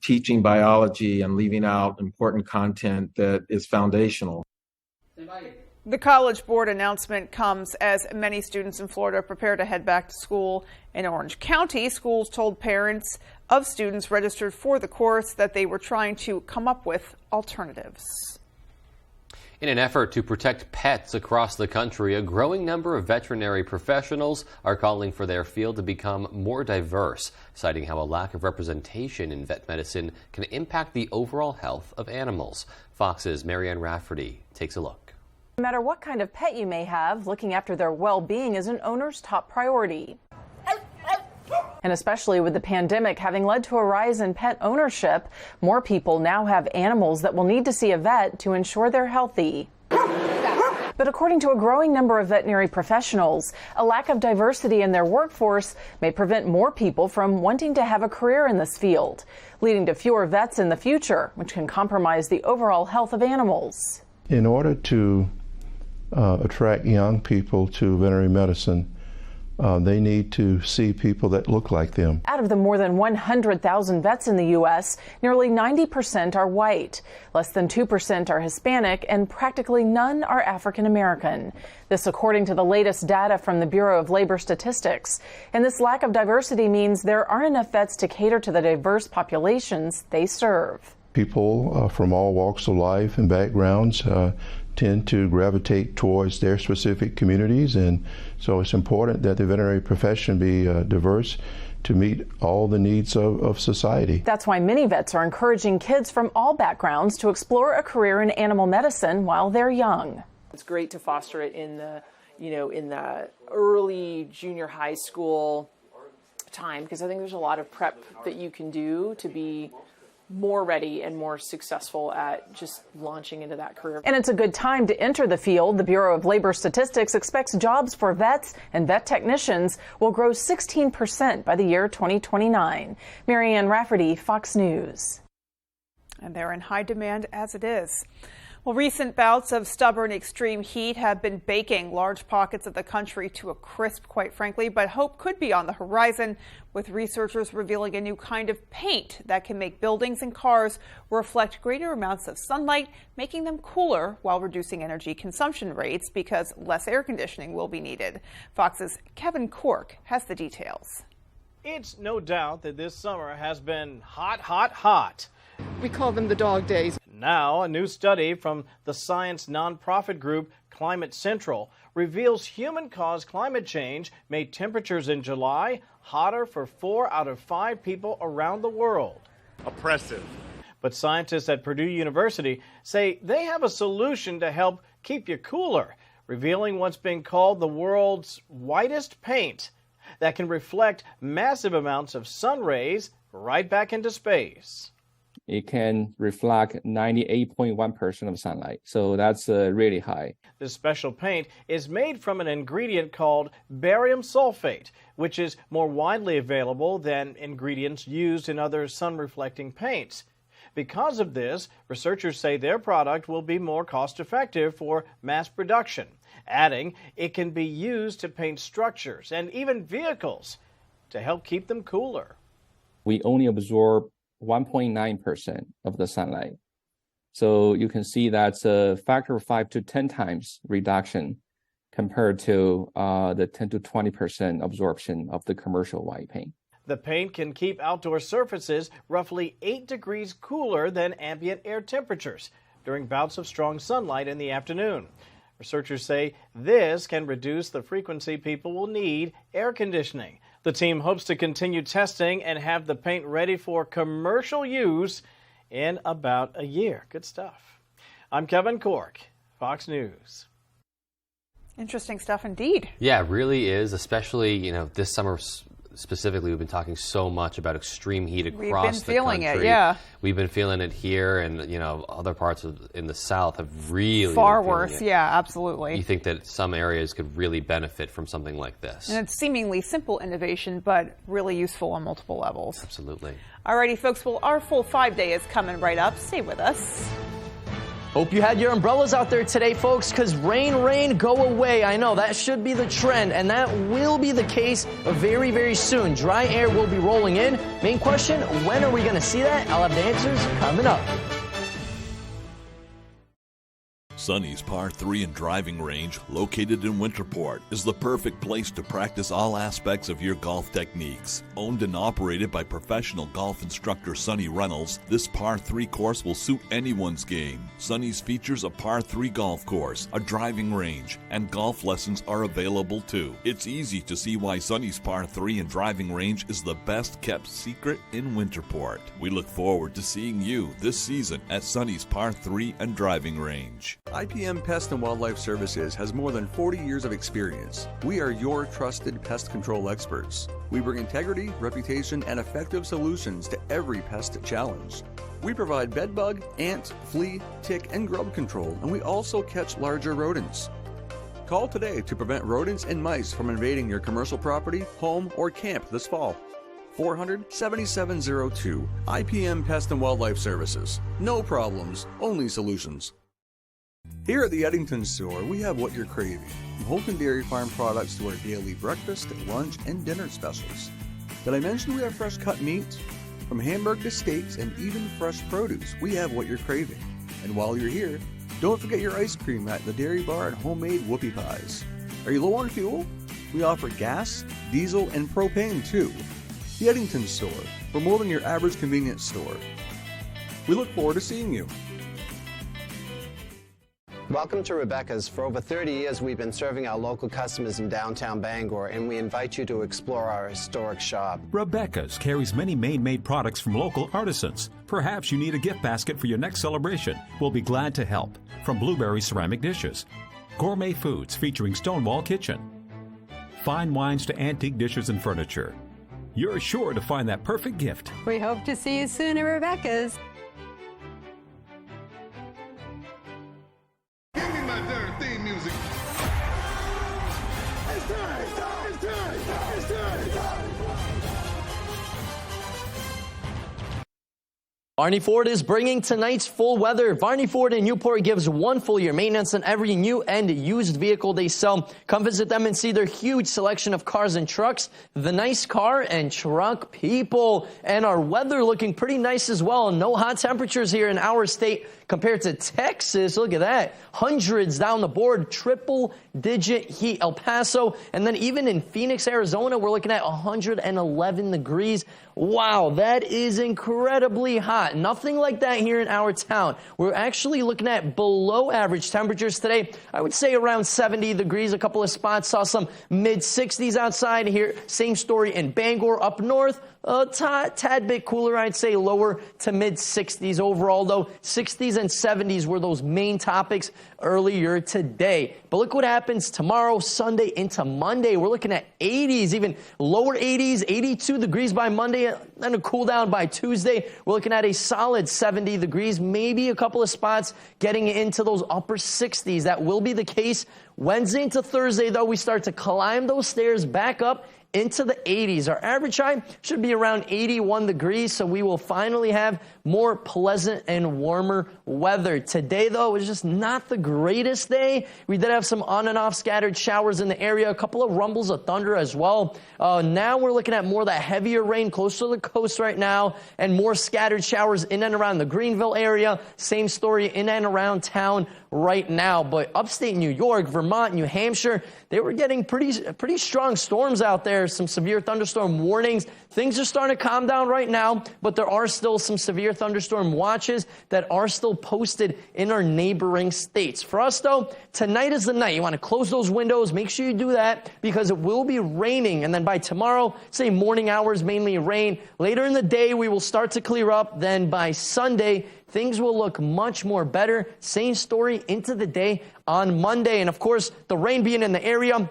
teaching biology and leaving out important content that is foundational. The College Board announcement comes as many students in Florida prepare to head back to school. In Orange County, schools told parents of students registered for the course that they were trying to come up with alternatives. In an effort to protect pets across the country, a growing number of veterinary professionals are calling for their field to become more diverse, citing how a lack of representation in vet medicine can impact the overall health of animals. Fox's Marianne Rafferty takes a look. No matter what kind of pet you may have, looking after their well-being is an owner's top priority. And especially with the pandemic having led to a rise in pet ownership, more people now have animals that will need to see a vet to ensure they're healthy. But according to a growing number of veterinary professionals, a lack of diversity in their workforce may prevent more people from wanting to have a career in this field, leading to fewer vets in the future, which can compromise the overall health of animals. In order to attract young people to veterinary medicine, they need to see people that look like them. Out of the more than 100,000 vets in the U.S., nearly 90% are white, less than 2% are Hispanic, and practically none are African American. This according to the latest data from the Bureau of Labor Statistics. And this lack of diversity means there aren't enough vets to cater to the diverse populations they serve. People from all walks of life and backgrounds tend to gravitate towards their specific communities, and so it's important that the veterinary profession be diverse to meet all the needs of society. That's why many vets are encouraging kids from all backgrounds to explore a career in animal medicine while they're young. It's great to foster it in the, in the early junior high school time, because I think there's a lot of prep that you can do to be more ready and more successful at just launching into that career. And it's a good time to enter the field. The Bureau of Labor Statistics expects jobs for vets and vet technicians will grow 16% by the year 2029. Marianne Rafferty, Fox News. And they're in high demand as it is. Well, recent bouts of stubborn extreme heat have been baking large pockets of the country to a crisp, quite frankly, but hope could be on the horizon, with researchers revealing a new kind of paint that can make buildings and cars reflect greater amounts of sunlight, making them cooler while reducing energy consumption rates because less air conditioning will be needed. Fox's Kevin Cork has the details. It's no doubt that this summer has been hot, hot, hot. We call them the dog days. Now, a new study from the science nonprofit group Climate Central reveals human-caused climate change made temperatures in July hotter for 4 out of 5 people around the world. Oppressive. But scientists at Purdue University say they have a solution to help keep you cooler, revealing what's being called the world's whitest paint that can reflect massive amounts of sun rays right back into space. It can reflect 98.1% of sunlight, so that's really high. This special paint is made from an ingredient called barium sulfate, which is more widely available than ingredients used in other sun-reflecting paints. Because of this, researchers say their product will be more cost-effective for mass production, adding it can be used to paint structures and even vehicles to help keep them cooler. We only absorb 1.9% of the sunlight. So you can see that's a factor of 5 to 10 times reduction compared to the 10 to 20% absorption of the commercial white paint. The paint can keep outdoor surfaces roughly 8 degrees cooler than ambient air temperatures during bouts of strong sunlight in the afternoon. Researchers say this can reduce the frequency people will need air conditioning. The team hopes to continue testing and have the paint ready for commercial use in about a year. Good stuff. I'm Kevin Cork, Fox News. Interesting stuff indeed. Yeah, it really is, especially, this summer specifically. We've been talking so much about extreme heat across the country. We've been feeling it, yeah. We've been feeling it here, and other parts in the South have really far been feeling worse. it. Yeah, absolutely. You think that some areas could really benefit from something like this. And it's seemingly simple innovation, but really useful on multiple levels. Absolutely. Alrighty, folks. Well, our full 5-day is coming right up. Stay with us. Hope you had your umbrellas out there today, folks, because rain, go away. I know that should be the trend, and that will be the case very, very soon. Dry air will be rolling in. Main question, when are we going to see that? I'll have the answers coming up. Sonny's Par 3 and Driving Range, located in Winterport, is the perfect place to practice all aspects of your golf techniques. Owned and operated by professional golf instructor Sonny Reynolds, this Par 3 course will suit anyone's game. Sonny's features a Par 3 golf course, a driving range, and golf lessons are available too. It's easy to see why Sonny's Par 3 and Driving Range is the best kept secret in Winterport. We look forward to seeing you this season at Sonny's Par 3 and Driving Range. IPM Pest and Wildlife Services has more than 40 years of experience. We are your trusted pest control experts. We bring integrity, reputation, and effective solutions to every pest challenge. We provide bedbug, ant, flea, tick, and grub control, and we also catch larger rodents. Call today to prevent rodents and mice from invading your commercial property, home, or camp this fall. 400-7702, IPM Pest and Wildlife Services. No problems, only solutions. Here at the Eddington store, we have what you're craving. From Holton Dairy Farm products to our daily breakfast, lunch, and dinner specials. Did I mention we have fresh cut meat? From hamburg to steaks and even fresh produce, we have what you're craving. And while you're here, don't forget your ice cream at the Dairy Bar and homemade whoopie pies. Are you low on fuel? We offer gas, diesel, and propane too. The Eddington store, for more than your average convenience store. We look forward to seeing you. Welcome to Rebecca's. For over 30 years, we've been serving our local customers in downtown Bangor, and we invite you to explore our historic shop. Rebecca's carries many Maine-made products from local artisans. Perhaps you need a gift basket for your next celebration. We'll be glad to help. From blueberry ceramic dishes, gourmet foods featuring Stonewall Kitchen, fine wines to antique dishes and furniture. You're sure to find that perfect gift. We hope to see you soon at Rebecca's. Give me my darn theme music. It's time! It's time! It's time! It's time! Varney Ford is bringing tonight's full weather. Varney Ford in Newport gives 1 full year maintenance on every new and used vehicle they sell. Come visit them and see their huge selection of cars and trucks, the nice car and truck people. And our weather looking pretty nice as well. No hot temperatures here in our state compared to Texas. Look at that. Hundreds down the board, triple-digit heat. El Paso, and then even in Phoenix, Arizona, we're looking at 111 degrees. Wow, that is incredibly hot. Nothing like that here in our town. We're actually looking at below average temperatures today. I would say around 70 degrees. A couple of spots saw some mid-60s outside here. Same story in Bangor up north. A tad bit cooler, I'd say lower to mid-60s overall, though. 60s and 70s were those main topics earlier today. But look what happens tomorrow, Sunday into Monday. We're looking at 80s, even lower 80s, 82 degrees by Monday, then a cool down by Tuesday. We're looking at a solid 70 degrees, maybe a couple of spots getting into those upper 60s. That will be the case Wednesday into Thursday, though. We start to climb those stairs back up into the 80s. Our average high should be around 81 degrees, so we will finally have more pleasant and warmer weather. Today, though, is just not the greatest day. We did have some on and off scattered showers in the area, a couple of rumbles of thunder as well. Now we're looking at more of that heavier rain close to the coast right now, and more scattered showers in and around the Greenville area. Same story in and around town right now. But upstate New York, Vermont, New Hampshire, they were getting pretty strong storms out there. Some severe thunderstorm warnings. Things are starting to calm down right now, but there are still some severe thunderstorm watches that are still posted in our neighboring states. For us, though, tonight is the night. You want to close those windows. Make sure you do that because it will be raining. And then by tomorrow, say morning hours, mainly rain. Later in the day, we will start to clear up. Then by Sunday, things will look much more better. Same story into the day on Monday. And of course, the rain being in the area,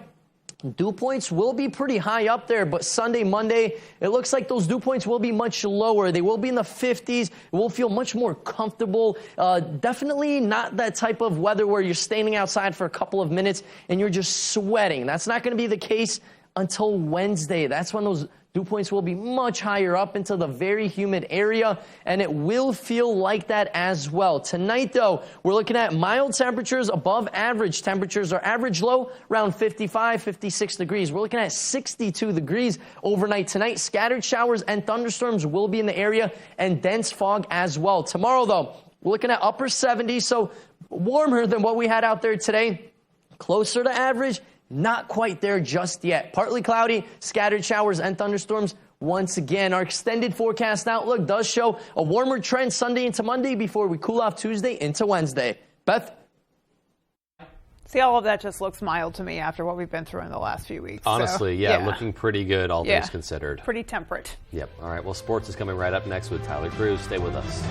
dew points will be pretty high up there, but Sunday, Monday, it looks like those dew points will be much lower. They will be in the 50s. It will feel much more comfortable. Definitely not that type of weather where you're standing outside for a couple of minutes and you're just sweating. That's not going to be the case until Wednesday. That's when those dew points will be much higher up into the very humid area, and it will feel like that as well. Tonight, though, we're looking at mild temperatures above average temperatures. Our average low around 55, 56 degrees. We're looking at 62 degrees overnight tonight. Scattered showers and thunderstorms will be in the area, and dense fog as well. Tomorrow, though, we're looking at upper 70s, so warmer than what we had out there today. Closer to average. Not quite there just yet. Partly cloudy, scattered showers and thunderstorms. Once again, our extended forecast outlook does show a warmer trend Sunday into Monday before we cool off Tuesday into Wednesday. Beth? See, all of that just looks mild to me after what we've been through in the last few weeks. Honestly, so, yeah, looking pretty good, all things considered. Pretty temperate. Yep. All right, well, sports is coming right up next with Tyler Cruz. Stay with us.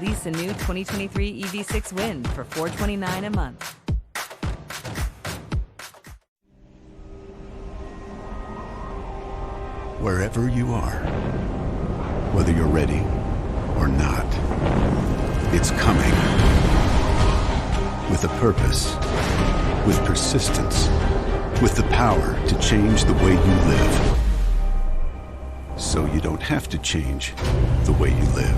Lease a new 2023 EV6 Win for $429 a month. wherever you are. Whether you're ready or not, it's coming. With a purpose, with persistence, with the power to change the way you live. So you don't have to change the way you live.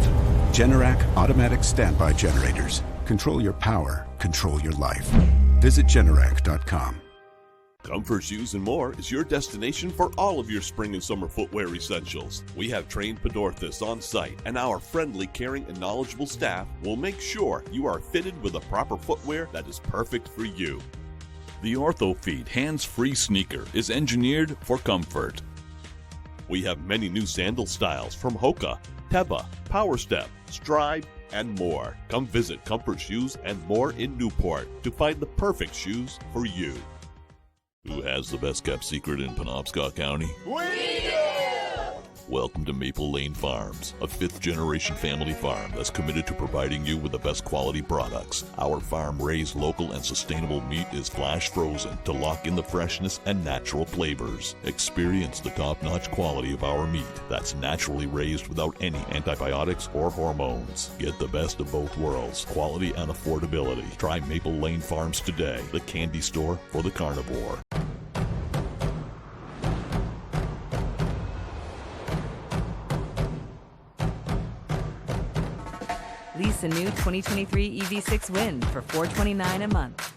Generac automatic standby generators. Control your power, control your life. Visit Generac.com. Comfort Shoes and More is your destination for all of your spring and summer footwear essentials. We have trained podorthists on site, and our friendly, caring, and knowledgeable staff will make sure you are fitted with the proper footwear that is perfect for you. The OrthoFeed hands-free sneaker is engineered for comfort. We have many new sandal styles from Hoka, Teva, Power Step, Stride, and more. Come visit Comfort Shoes and More in Newport to find the perfect shoes for you. Who has the best kept secret in Penobscot County? We do! Welcome to Maple Lane Farms, a fifth-generation family farm that's committed to providing you with the best quality products. Our farm-raised local and sustainable meat is flash frozen to lock in the freshness and natural flavors. Experience the top-notch quality of our meat that's naturally raised without any antibiotics or hormones. Get the best of both worlds, quality and affordability. Try Maple Lane Farms today, the candy store for the carnivore. Lease a new 2023 EV6 Win for $429 a month.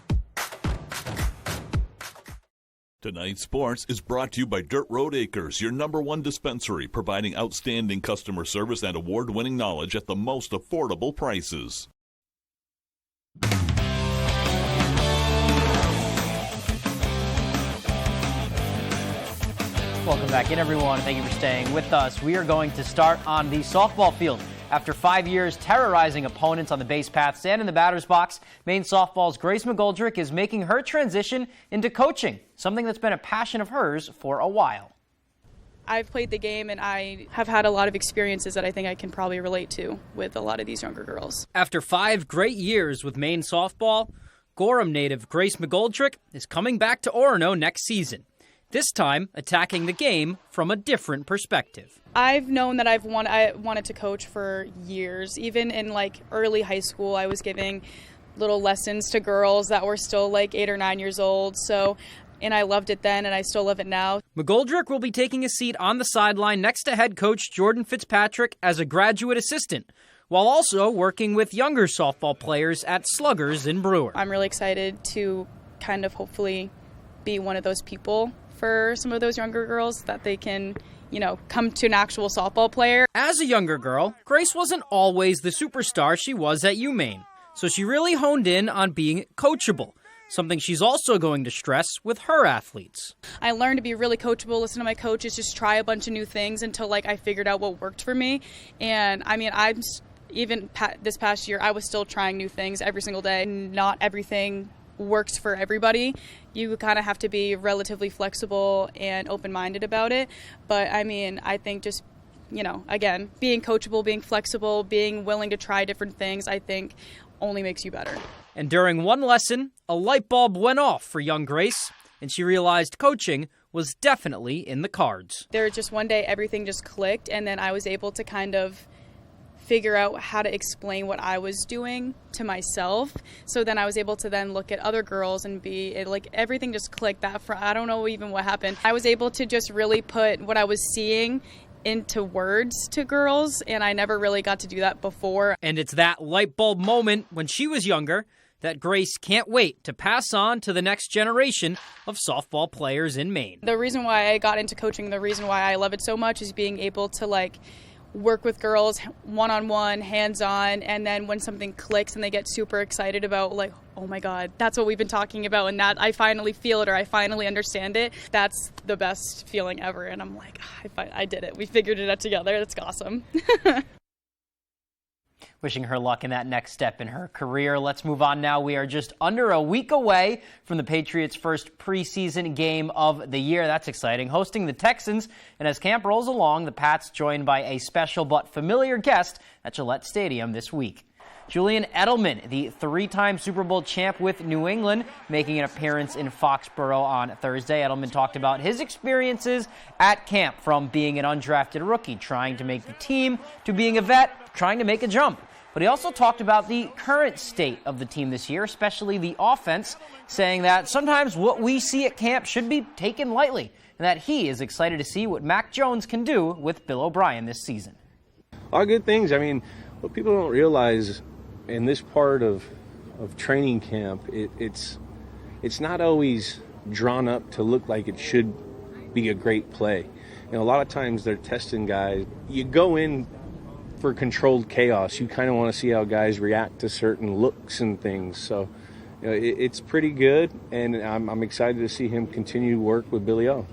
Tonight's sports is brought to you by Dirt Road Acres, your #1 dispensary, providing outstanding customer service and award-winning knowledge at the most affordable prices. Welcome back in, everyone. Thank you for staying with us. We are going to start on the softball field. After 5 years terrorizing opponents on the base paths and in the batter's box, Maine softball's Grace McGoldrick is making her transition into coaching, something that's been a passion of hers for a while. I've played the game and I have had a lot of experiences that I think I can probably relate to with a lot of these younger girls. After 5 great years with Maine softball, Gorham native Grace McGoldrick is coming back to Orono next season, this time attacking the game from a different perspective. I've known that I wanted to coach for years. Even in early high school, I was giving little lessons to girls that were still 8 or 9 years old. And I loved it then, and I still love it now. McGoldrick will be taking a seat on the sideline next to head coach Jordan Fitzpatrick as a graduate assistant, while also working with younger softball players at Sluggers in Brewer. I'm really excited to kind of hopefully be one of those people for some of those younger girls that they can, come to an actual softball player. As a younger girl, Grace wasn't always the superstar she was at UMaine, so she really honed in on being coachable, something she's also going to stress with her athletes. I learned to be really coachable, listen to my coaches, just try a bunch of new things until I figured out what worked for me. And even this past year, I was still trying new things every single day. Not everything works for everybody. You kind of have to be relatively flexible and open-minded about it. But I think just, again, being coachable, being flexible, being willing to try different things, I think only makes you better. And during one lesson, a light bulb went off for young Grace, and she realized coaching was definitely in the cards. There just one day everything just clicked, and then I was able to kind of figure out how to explain what I was doing to myself. So then I was able to then look at other girls and everything just clicked. I don't know even what happened. I was able to just really put what I was seeing into words to girls, and I never really got to do that before. And it's that light bulb moment when she was younger that Grace can't wait to pass on to the next generation of softball players in Maine. The reason why I got into coaching, the reason why I love it so much is being able to work with girls one-on-one, hands-on, and then when something clicks and they get super excited about oh my God, that's what we've been talking about, and that I finally feel it or I finally understand it, that's the best feeling ever. And I'm I did it. We figured it out together. That's awesome. Wishing her luck in that next step in her career. Let's move on now. We are just under a week away from the Patriots' first preseason game of the year. That's exciting. Hosting the Texans. And as camp rolls along, the Pats joined by a special but familiar guest at Gillette Stadium this week. Julian Edelman, the three-time Super Bowl champ with New England, making an appearance in Foxborough on Thursday. Edelman talked about his experiences at camp, from being an undrafted rookie, trying to make the team, to being a vet, trying to make a jump. But he also talked about the current state of the team this year, especially the offense, saying that sometimes what we see at camp should be taken lightly, and that he is excited to see what Mac Jones can do with Bill O'Brien this season. All good things. I mean, what people don't realize in this part of training camp, it's not always drawn up to look like it should be a great play. You know, a lot of times they're testing guys. You go in for controlled chaos. You kind of want to see how guys react to certain looks and things. So, you know, it's pretty good, and I'm excited to see him continue to work with Billy O.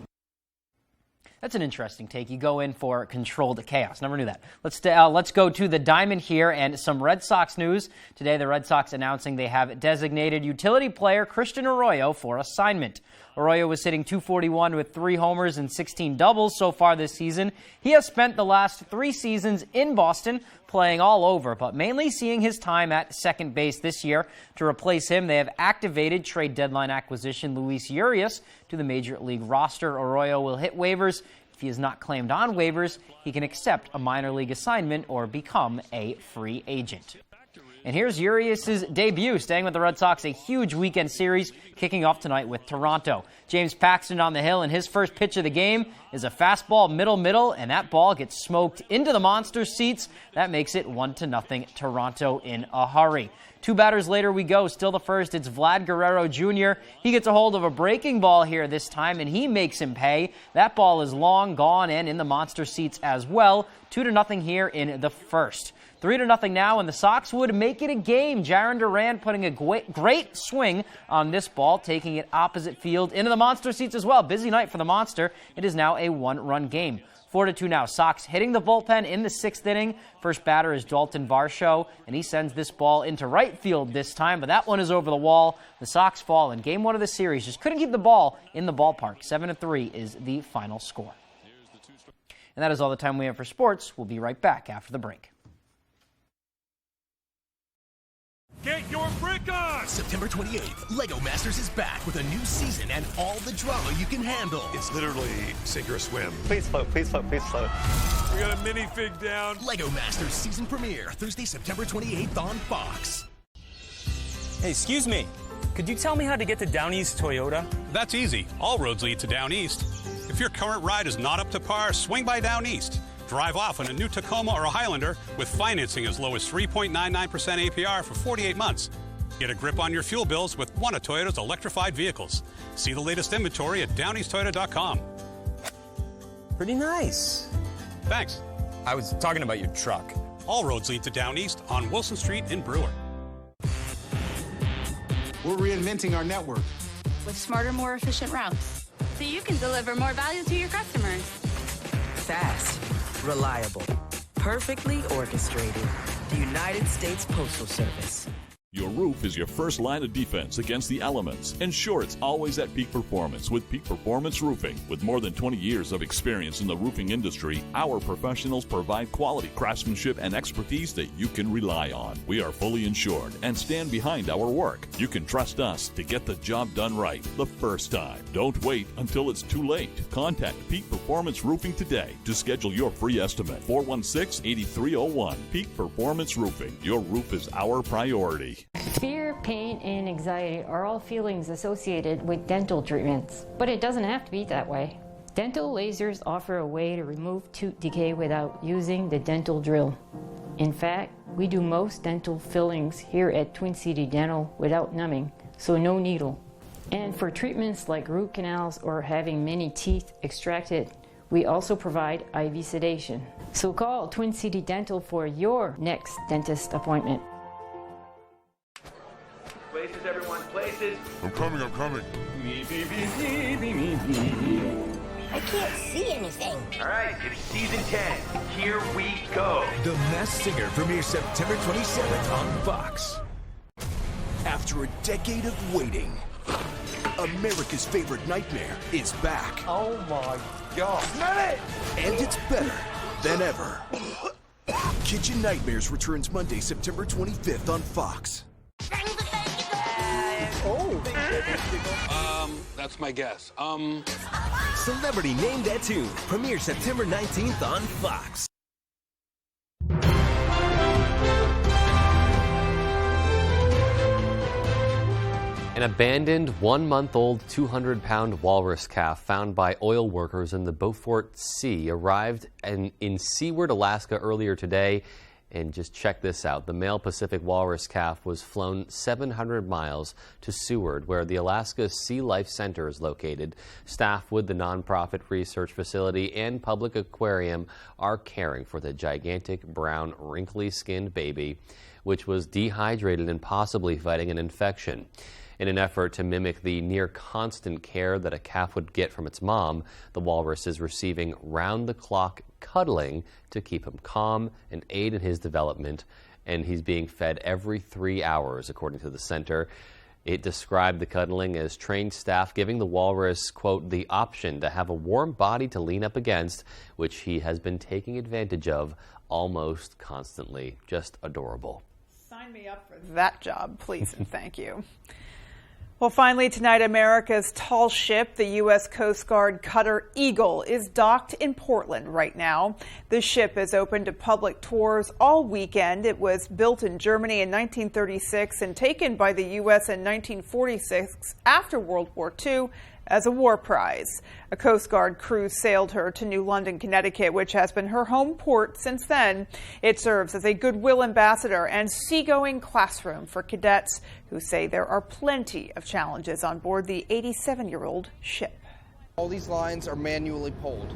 That's an interesting take. You go in for controlled chaos. Never knew that. Let's go to the diamond here and some Red Sox news. Today, the Red Sox announcing they have designated utility player Christian Arroyo for assignment. Arroyo was hitting .241 with 3 homers and 16 doubles so far this season. He has spent the last 3 seasons in Boston, playing all over, but mainly seeing his time at second base this year. To replace him, they have activated trade deadline acquisition Luis Urias to the Major League roster. Arroyo will hit waivers. If he is not claimed on waivers, he can accept a minor league assignment or become a free agent. And here's Urias' debut, staying with the Red Sox, a huge weekend series kicking off tonight with Toronto. James Paxton on the hill, and his first pitch of the game is a fastball middle, and that ball gets smoked into the monster seats. That makes it 1-0 Toronto in a hurry. 2 batters later we go. Still the first, it's Vlad Guerrero Jr. He gets a hold of a breaking ball here this time, and he makes him pay. That ball is long gone and in the monster seats as well. 2-0 here in the first. 3-0 now, and the Sox would make it a game. Jarren Duran putting a great swing on this ball, taking it opposite field into the monster seats as well. Busy night for the Monster. It is now a 1-run game. 4-2 now. Sox hitting the bullpen in the 6th inning. First batter is Dalton Varsho, and he sends this ball into right field this time, but that one is over the wall. The Sox fall in Game 1 of the series. Just couldn't keep the ball in the ballpark. 7-3 is the final score. And that is all the time we have for sports. We'll be right back after the break. Get your brick on! September 28th, Lego Masters is back with a new season and all the drama you can handle. It's literally sink or swim. Please float, please float, please float. We got a minifig down. Lego Masters season premiere, Thursday, September 28th on Fox. Hey, excuse me. Could you tell me how to get to Down East Toyota? That's easy. All roads lead to Down East. If your current ride is not up to par, swing by Down East. Drive off in a new Tacoma or a Highlander with financing as low as 3.99% APR for 48 months. Get a grip on your fuel bills with one of Toyota's electrified vehicles. See the latest inventory at downeasttoyota.com. Pretty nice. Thanks. I was talking about your truck. All roads lead to Down East on Wilson Street in Brewer. We're reinventing our network with smarter, more efficient routes, so you can deliver more value to your customers. Fast, reliable, perfectly orchestrated. The United States Postal Service. Your roof is your first line of defense against the elements. Ensure it's always at peak performance with Peak Performance Roofing. With more than 20 years of experience in the roofing industry, our professionals provide quality craftsmanship and expertise that you can rely on. We are fully insured and stand behind our work. You can trust us to get the job done right the first time. Don't wait until it's too late. Contact Peak Performance Roofing today to schedule your free estimate. 416-8301. Peak Performance Roofing. Your roof is our priority. Fear, pain, and anxiety are all feelings associated with dental treatments, but it doesn't have to be that way. Dental lasers offer a way to remove tooth decay without using the dental drill. In fact, we do most dental fillings here at Twin City Dental without numbing, so no needle. And for treatments like root canals or having many teeth extracted, we also provide IV sedation. So call Twin City Dental for your next dentist appointment. Places, everyone, places. I'm coming. Me. I can't see anything. All right, it's season 10. Here we go. The Masked Singer premieres September 27th on Fox. After a decade of waiting, America's favorite nightmare is back. Oh my God. And it's better than ever. Kitchen Nightmares returns Monday, September 25th on Fox. That's my guess. Celebrity Name That Tune premieres September 19th on Fox. An abandoned 1-month-old 200-pound walrus calf found by oil workers in the Beaufort Sea arrived in Seward, Alaska earlier today. And just check this out. The male Pacific walrus calf was flown 700 miles to Seward, where the Alaska Sea Life Center is located. Staff with the nonprofit research facility and public aquarium are caring for the gigantic, brown, wrinkly-skinned baby, which was dehydrated and possibly fighting an infection. In an effort to mimic the near-constant care that a calf would get from its mom, the walrus is receiving round-the-clock cuddling to keep him calm and aid in his development, and he's being fed every 3 hours, according to the center. It described the cuddling as trained staff giving the walrus, quote, the option to have a warm body to lean up against, which he has been taking advantage of almost constantly. Just adorable. Sign me up for that job, please, and thank you. Well, finally tonight, America's tall ship, the U.S. Coast Guard cutter Eagle, is docked in Portland right now. The ship is open to public tours all weekend. It was built in Germany in 1936 and taken by the U.S. in 1946 after World War II as a war prize. A Coast Guard cruise sailed her to New London, Connecticut, which has been her home port since then. It serves as a goodwill ambassador and seagoing classroom for cadets who say there are plenty of challenges on board the 87-year-old ship. All these lines are manually pulled.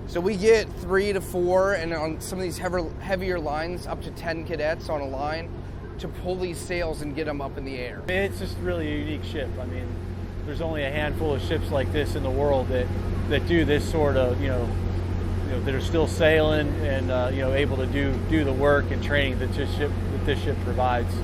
So we get 3 to 4, and on some of these heavier lines, up to 10 cadets on a line to pull these sails and get them up in the air. It's just really a unique ship. I mean, there's only a handful of ships like this in the world that do this sort of, that are still sailing and, able to do the work and training that this ship provides.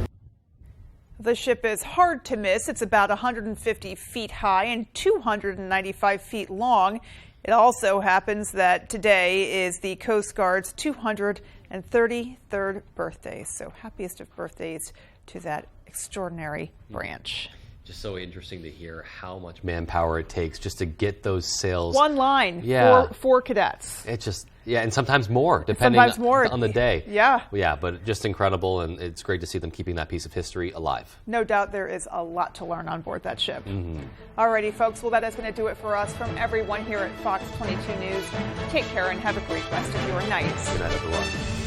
The ship is hard to miss. It's about 150 feet high and 295 feet long. It also happens that today is the Coast Guard's 233rd birthday. So happiest of birthdays to that extraordinary branch. Just so interesting to hear how much manpower it takes just to get those sails. One line for cadets. It's just, and sometimes more, depending on the day. Yeah. Yeah, but just incredible, and it's great to see them keeping that piece of history alive. No doubt there is a lot to learn on board that ship. Alrighty, folks, well, that is going to do it for us from everyone here at Fox 22 News. Take care and have a great rest of your night. Good night, everyone.